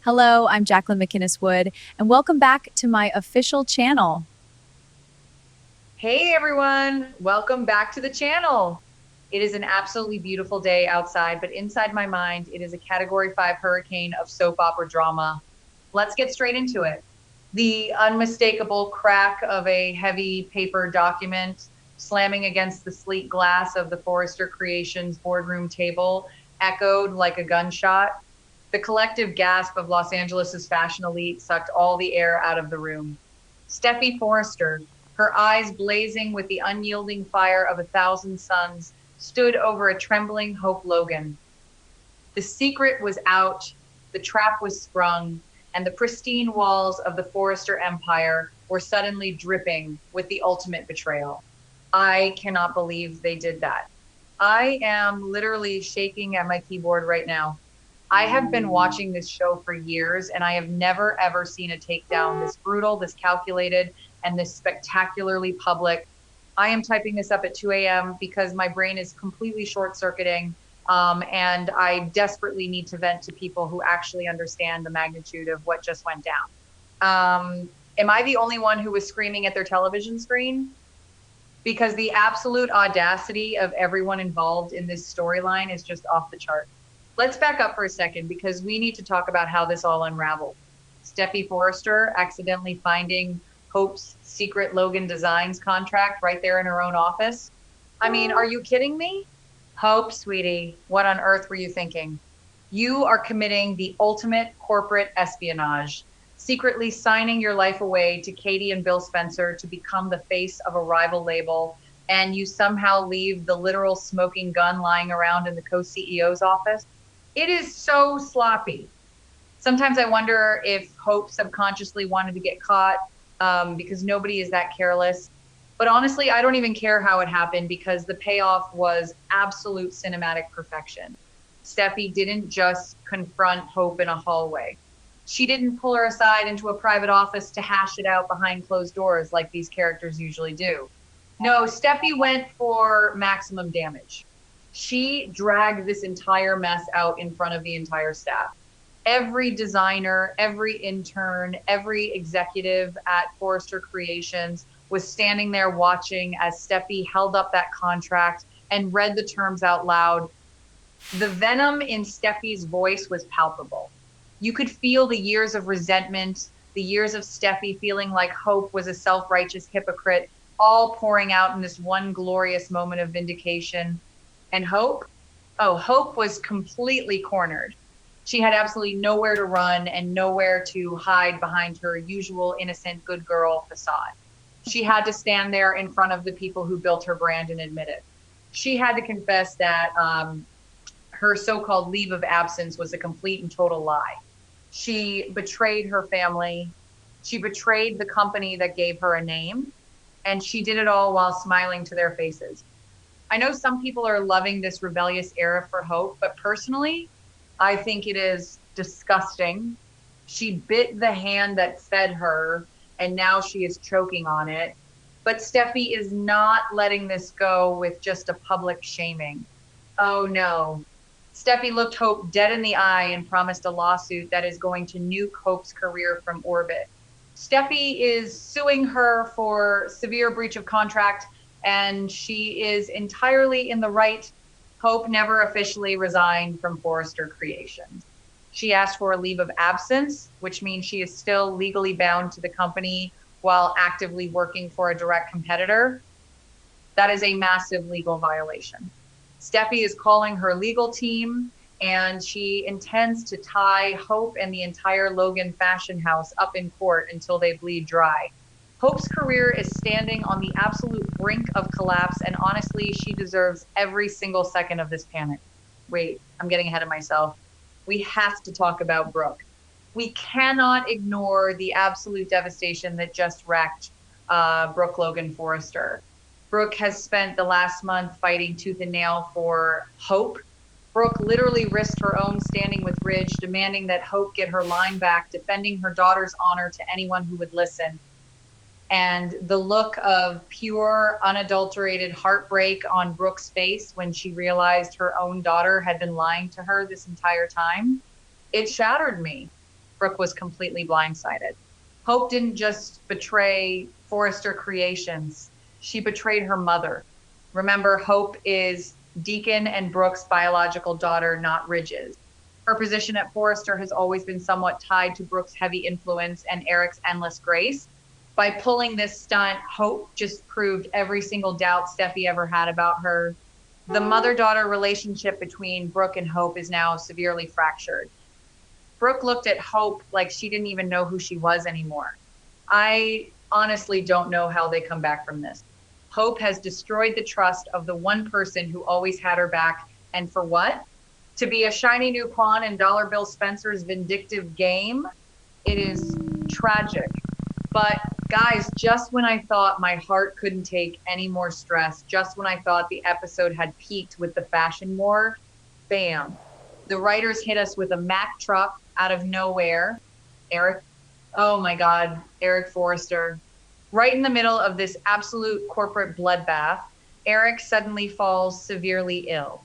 Hello, I'm Jacqueline McInnes Wood, and welcome back to my official channel. Hey everyone, welcome back to the channel. It is an absolutely beautiful day outside, but inside my mind, it is a Category 5 hurricane of soap opera drama. Let's get straight into it. The unmistakable crack of a heavy paper document slamming against the sleek glass of the Forrester Creations boardroom table echoed like a gunshot. The collective gasp of Los Angeles's fashion elite sucked all the air out of the room. Steffi Forrester, her eyes blazing with the unyielding fire of 1,000 suns, stood over a trembling Hope Logan. The secret was out, the trap was sprung, and the pristine walls of the Forrester empire were suddenly dripping with the ultimate betrayal. I cannot believe they did that. I am literally shaking at my keyboard right now. I have been watching this show for years, and I have never ever seen a takedown this brutal, this calculated, and this spectacularly public. I am typing this up at 2 a.m. because my brain is completely short circuiting, and I desperately need to vent to people who actually understand the magnitude of what just went down. Am I the only one who was screaming at their television screen? Because the absolute audacity of everyone involved in this storyline is just off the chart. Let's back up for a second because we need to talk about how this all unraveled. Steffi Forrester accidentally finding Hope's secret Logan Designs contract right there in her own office. I mean, are you kidding me? Hope, sweetie, what on earth were you thinking? You are committing the ultimate corporate espionage, secretly signing your life away to Katie and Bill Spencer to become the face of a rival label, and you somehow leave the literal smoking gun lying around in the co-CEO's office. It is so sloppy. Sometimes I wonder if Hope subconsciously wanted to get caught because nobody is that careless. But honestly, I don't even care how it happened because the payoff was absolute cinematic perfection. Steffi didn't just confront Hope in a hallway. She didn't pull her aside into a private office to hash it out behind closed doors like these characters usually do. No, Steffi went for maximum damage. She dragged this entire mess out in front of the entire staff. Every designer, every intern, every executive at Forrester Creations was standing there watching as Steffi held up that contract and read the terms out loud. The venom in Steffi's voice was palpable. You could feel the years of resentment, the years of Steffi feeling like Hope was a self-righteous hypocrite, all pouring out in this one glorious moment of vindication. And Hope? Oh, Hope was completely cornered. She had absolutely nowhere to run and nowhere to hide behind her usual innocent good girl facade. She had to stand there in front of the people who built her brand and admit it. She had to confess that her so-called leave of absence was a complete and total lie. She betrayed her family. She betrayed the company that gave her a name. And she did it all while smiling to their faces. I know some people are loving this rebellious era for Hope, but personally, I think it is disgusting. She bit the hand that fed her, and now she is choking on it. But Steffi is not letting this go with just a public shaming. Oh no. Steffi looked Hope dead in the eye and promised a lawsuit that is going to nuke Hope's career from orbit. Steffi is suing her for severe breach of contract, and she is entirely in the right. Hope never officially resigned from Forrester Creations. She asked for a leave of absence, which means she is still legally bound to the company while actively working for a direct competitor. That is a massive legal violation. Steffi is calling her legal team, and she intends to tie Hope and the entire Logan fashion house up in court until they bleed dry. Hope's career is standing on the absolute brink of collapse, and honestly, she deserves every single second of this panic. Wait, I'm getting ahead of myself. We have to talk about Brooke. We cannot ignore the absolute devastation that just wrecked Brooke Logan Forrester. Brooke has spent the last month fighting tooth and nail for Hope. Brooke literally risked her own standing with Ridge, demanding that Hope get her line back, defending her daughter's honor to anyone who would listen. And the look of pure, unadulterated heartbreak on Brooke's face when she realized her own daughter had been lying to her this entire time, it shattered me. Brooke was completely blindsided. Hope didn't just betray Forrester Creations, she betrayed her mother. Remember, Hope is Deacon and Brooke's biological daughter, not Ridge's. Her position at Forrester has always been somewhat tied to Brooke's heavy influence and Eric's endless grace. By pulling this stunt, Hope just proved every single doubt Steffi ever had about her. The mother daughter relationship between Brooke and Hope is now severely fractured. Brooke looked at Hope like she didn't even know who she was anymore. I honestly don't know how they come back from this. Hope has destroyed the trust of the one person who always had her back. And for what? To be a shiny new pawn in Dollar Bill Spencer's vindictive game? It is tragic. But guys, just when I thought my heart couldn't take any more stress, just when I thought the episode had peaked with the fashion war, bam. The writers hit us with a Mack truck out of nowhere. Eric, oh my God, Eric Forrester. Right in the middle of this absolute corporate bloodbath, Eric suddenly falls severely ill.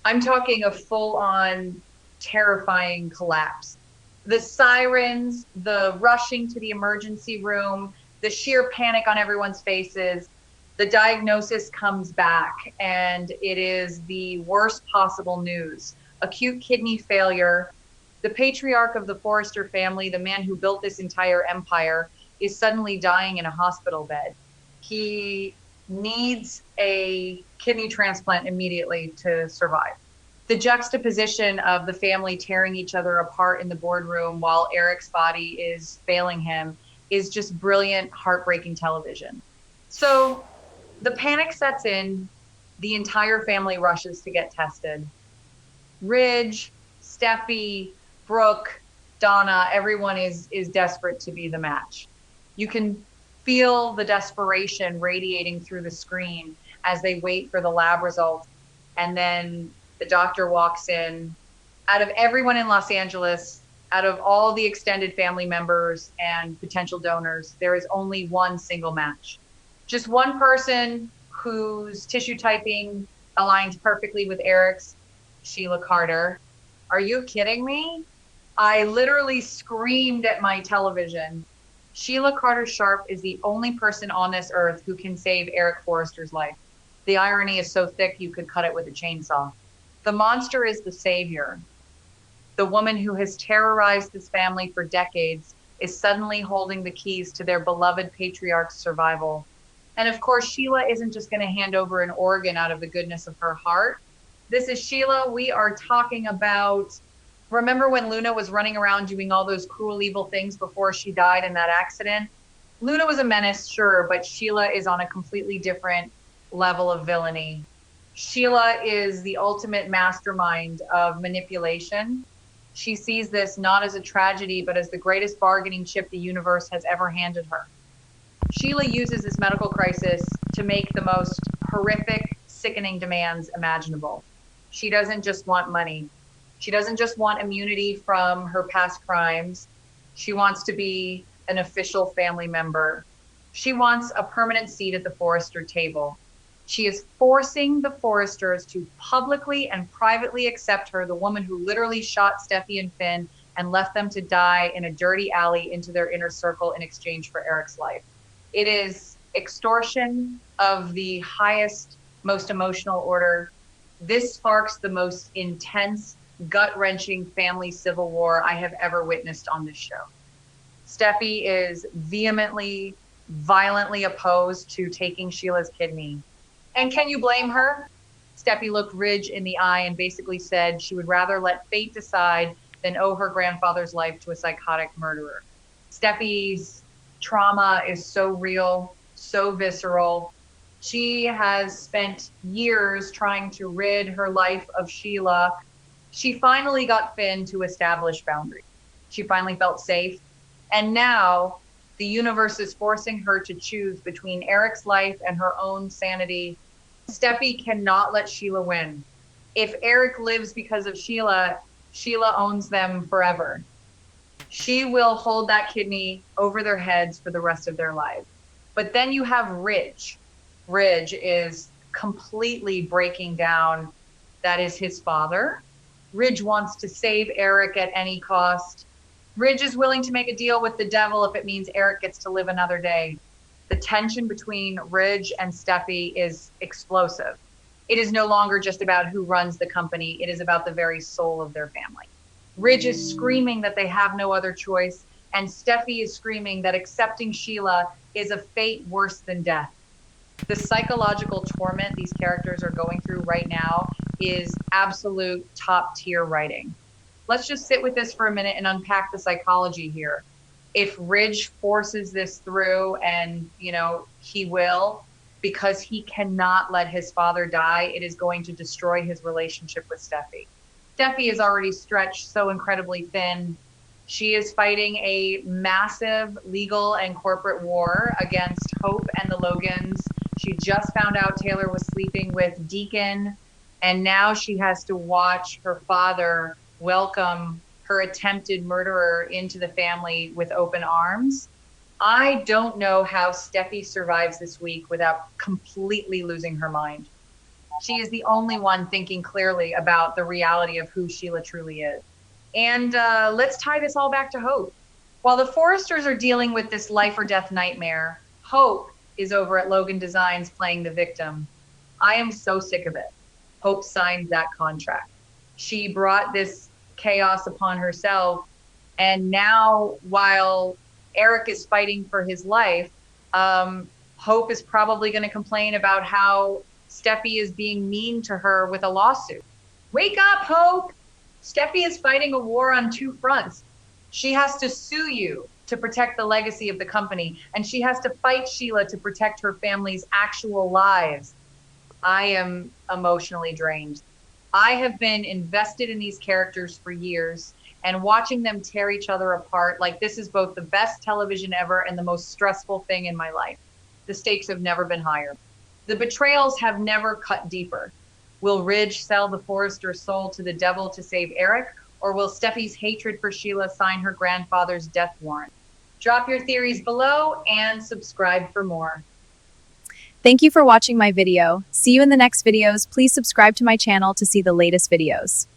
I'm talking a full on terrifying collapse. The sirens, the rushing to the emergency room, the sheer panic on everyone's faces. The diagnosis comes back, and it is the worst possible news. Acute kidney failure. The patriarch of the Forrester family, the man who built this entire empire, is suddenly dying in a hospital bed. He needs a kidney transplant immediately to survive. The juxtaposition of the family tearing each other apart in the boardroom while Eric's body is failing him is just brilliant, heartbreaking television. So the panic sets in. The entire family rushes to get tested. Ridge, Steffi, Brooke, Donna, everyone is desperate to be the match. You can feel the desperation radiating through the screen as they wait for the lab results. And then the doctor walks in. Out of everyone in Los Angeles, out of all the extended family members and potential donors, there is only one single match. Just one person whose tissue typing aligns perfectly with Eric's, Sheila Carter. Are you kidding me? I literally screamed at my television. Sheila Carter Sharp is the only person on this earth who can save Eric Forrester's life. The irony is so thick you could cut it with a chainsaw. The monster is the savior. The woman who has terrorized this family for decades is suddenly holding the keys to their beloved patriarch's survival. And of course, Sheila isn't just going to hand over an organ out of the goodness of her heart. This is Sheila. We are talking about, remember when Luna was running around doing all those cruel, evil things before she died in that accident? Luna was a menace, sure, but Sheila is on a completely different level of villainy. Sheila is the ultimate mastermind of manipulation. She sees this not as a tragedy, but as the greatest bargaining chip the universe has ever handed her. Sheila uses this medical crisis to make the most horrific, sickening demands imaginable. She doesn't just want money. She doesn't just want immunity from her past crimes. She wants to be an official family member. She wants a permanent seat at the Forrester table. She is forcing the Forresters to publicly and privately accept her, the woman who literally shot Steffi and Finn and left them to die in a dirty alley, into their inner circle in exchange for Eric's life. It is extortion of the highest, most emotional order. This sparks the most intense, gut-wrenching family civil war I have ever witnessed on this show. Steffi is vehemently, violently opposed to taking Sheila's kidney. And can you blame her? Steffi looked Ridge in the eye and basically said she would rather let fate decide than owe her grandfather's life to a psychotic murderer. Steffi's trauma is so real, so visceral. She has spent years trying to rid her life of Sheila. She finally got Finn to establish boundaries. She finally felt safe. And now the universe is forcing her to choose between Eric's life and her own sanity. Steffi cannot let Sheila win. If Eric lives because of Sheila, Sheila owns them forever. She will hold that kidney over their heads for the rest of their lives. But then you have Ridge. Ridge is completely breaking down. That is his father. Ridge wants to save Eric at any cost. Ridge is willing to make a deal with the devil if it means Eric gets to live another day. The tension between Ridge and Steffi is explosive. It is no longer just about who runs the company, it is about the very soul of their family. Ridge is screaming that they have no other choice, and Steffi is screaming that accepting Sheila is a fate worse than death. The psychological torment these characters are going through right now is absolute top tier writing. Let's just sit with this for a minute and unpack the psychology here. If Ridge forces this through, and he will, because he cannot let his father die, it is going to destroy his relationship with Steffi. Steffi is already stretched so incredibly thin. She is fighting a massive legal and corporate war against Hope and the Logans. She just found out Taylor was sleeping with Deacon, and now she has to watch her father welcome her attempted murderer into the family with open arms. I don't know how Steffi survives this week without completely losing her mind. She is the only one thinking clearly about the reality of who Sheila truly is. And let's tie this all back to Hope. While the Forresters are dealing with this life or death nightmare, Hope is over at Logan Designs playing the victim. I am so sick of it. Hope signed that contract. She brought this chaos upon herself. And now, while Eric is fighting for his life, Hope is probably going to complain about how Steffi is being mean to her with a lawsuit. Wake up, Hope! Steffi is fighting a war on two fronts. She has to sue you to protect the legacy of the company, and she has to fight Sheila to protect her family's actual lives. I am emotionally drained. I have been invested in these characters for years, and watching them tear each other apart, like this is both the best television ever and the most stressful thing in my life. The stakes have never been higher. The betrayals have never cut deeper. Will Ridge sell the Forrester's soul to the devil to save Eric, or will Steffi's hatred for Sheila sign her grandfather's death warrant? Drop your theories below and subscribe for more. Thank you for watching my video. See you in the next videos. Please subscribe to my channel to see the latest videos.